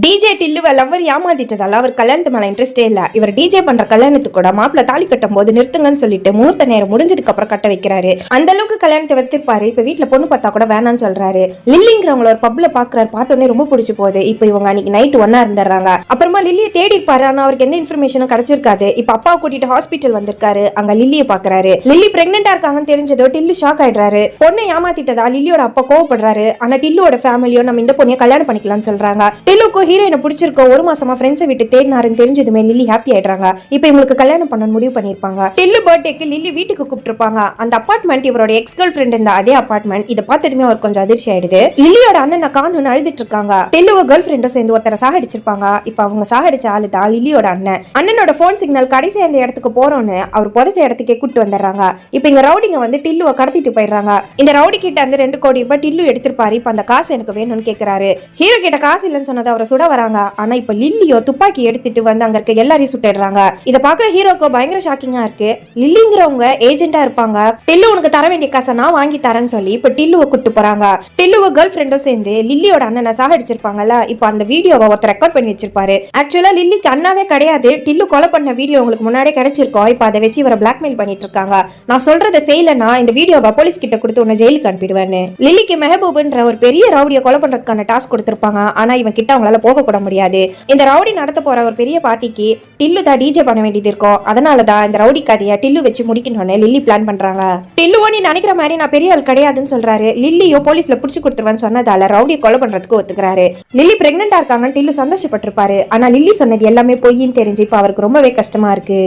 DJ டில்லுவ lover ஏமாத்திட்டதால அவர் கல்யாணத்து மேல இன்ட்ரெஸ்டே இல்ல. இவர் டிஜே பண்ற கல்யாணத்துக்கு கூட மாப்பிள்ள தாலி கட்டும் போது நிறுத்துங்கன்னு சொல்லிட்டு முகூர்த்த நேரம் முடிஞ்சதுக்கு அப்புறம் கட்ட வைக்கிறாரு. அந்த அளவுக்கு கல்யாணத்தை வச்சிருப்பாரு. இப்ப வீட்டுல பொண்ணு பார்த்தா கூட வேணாம்னு சொல்றாரு. லில்லிங்கிறவங்கள ஒரு பப்ல பாக்குறாரு. பார்த்தோன்னே ரொம்ப பிடிச்சு போகுது. இப்ப இவங்க அன்னைக்கு நைட் ஒன்னா இருந்துறாங்க. அப்புறமா லில்லியை தேடி இருப்பாரு. ஆனா அவருக்கு எந்த இன்ஃபர்மேஷனும் கிடைச்சிருக்காது. இப்ப அப்பாவை கூட்டிட்டு ஹாஸ்பிட்டல் வந்திருக்காரு. அங்க லில்லியை பாக்குறாரு. லில்லி பிரெக்னெண்டா இருக்காங்கன்னு தெரிஞ்சதோ டில்லு ஷாக் ஆயிடுறாரு. பொண்ணை ஏமாத்திட்டதா லில்லியோட அப்பா கோவப்படுறாரு. ஆனா டில்லுவோட ஃபேமிலியோ நம்ம இந்த பொண்ணைய கல்யாணம் பண்ணிக்கலாம்னு சொல்றாங்க. டில்லுக்கு ஹீரோயினை பிடிச்சிருக்கோம். ஒரு மாசமா ஃப்ரெண்ட்ஸை விட்டு தேடினாருன்னு தெரிஞ்சதுமே லில்லி ஹாப்பி ஆயிடுறாங்க. இப்போ இவங்களுக்கு கல்யாணம் பண்ண முடிவு பண்ணிருப்பாங்க. டில்லு பர்த்டேக்கு லில்லி வீட்டுக்கு கூப்பிட்டுருப்பாங்க. அந்த அபார்ட்மெண்ட் இவரோட எக்ஸ் கேர்ள் ஃப்ரெண்ட் இந்த அதே அபார்ட்மெண்ட். இதை பார்த்ததுமே அவர் கொஞ்சம் அதிர்ச்சி ஆயிடுது. லில்லியோட அண்ணன் காணுன்னு அழுதுட்டு இருக்காங்க. டில்லுவ கேர்ள் ஃப்ரெண்டும் சேர்ந்து ஒருத்தர சாகடிச்சிருப்பாங்க. இப்போ அவங்க சாகடிச்ச ஆளு தான் லில்லியோட அண்ணன். அண்ணனோட போன் சிக்னல் கடைசி அந்த இடத்துக்கு போறோன்னு அவர் புதைச்ச இடத்துக்கே கூட்டு வந்துடுறாங்க. இப்போ இங்க ரவுடிங்க வந்து டில்லுவை கடத்திட்டு போயிடுறாங்க. இந்த ரவுடி கிட்ட அந்த 2 கோடி ரூபாய் டில்லு எடுத்திருப்பாரு. இப்ப அந்த காசு எனக்கு வேணும்னு கேட்கிறாரு. ஹீரோ கிட்ட காசு இல்லைன்னு சொன்னதை அவரை சுட வராங்க. ஆனா இப்ப லில்லியோ துப்பாக்கி எடுத்துட்டு வந்து அங்க இருக்க எல்லாரையும் சுட்டுறாங்க. இத பாக்குற ஹீரோக்கு பயங்கர ஷாக்கிங்கா இருக்கு. லில்லிங்கிறவங்க ஏஜென்ட்டா இருப்பாங்க. டில்லு உனக்கு தர வேண்டிய காசை நான் வாங்கி தரேன்னு சொல்லி இப்ப டில்லுவை கூட்டு போறாங்க. டில்லுவ கேர்ள் ஃப்ரெண்டும் சேர்ந்து லில்லியோட அண்ணனை சாகடிச்சிருப்பாங்கல்ல. இப்ப அந்த வீடியோவை ஒருத்தர் ரெக்கார்ட் பண்ணி வச்சிருப்பாரு. ஆக்சுவலா லில்லிக்கு அண்ணாவே கிடையாது. டில்லு கொலை பண்ண வீடியோ உங்களுக்கு முன்னாடியே கிடைச்சிருக்கோம். இப்ப அதை வச்சு இவரை பிளாக்மெயில் பண்ணிட்டு இருக்காங்க. நான் சொல்றதை செய்யலன்னா இந்த வீடியோவை போலீஸ் கிட்ட கொடுத்து உன்னை ஜெயிலுக்கு அனுப்பிடுவேன்னு. லில்லிக்கு மெஹபூப்ன்ற ஒரு பெரிய ரவுடியை கொலை பண்றதுக்கான டாஸ்க் கொடுத்திருப்பாங்க. ஆனா இவன் கிட்ட அவங்களால போக கூட முடியாது. இந்த ரவுடி நடத்த போற ஒரு பெரிய பார்ட்டிக்கு டில்லு தான் டிஜே பண்ண வேண்டியது இருக்கும். அதனாலதான் இந்த ரவுடி கதையை டில்லு வச்சு முடிக்கணும்னு லில்லி பிளான் பண்றாங்க. டில்லுவோ நீ நினைக்கிற மாதிரி நான் பெரிய ஆள் கிடையாதுன்னு சொல்றாரு. லில்லியோ போலீஸ்ல புடிச்சு கொடுத்துருவேன்னு சொன்னதால ரவுடியை கொலை பண்றதுக்கு ஒத்துக்கிறாரு. லில்லி பிரெக்னெண்டா இருக்காங்கன்னு டில்லு சந்தோஷப்பட்டிருப்பாரு. ஆனா லில்லி சொன்னது எல்லாமே பொய்ன்னு தெரிஞ்சு இப்ப அவருக்கு ரொம்பவே கஷ்டமா இருக்கு.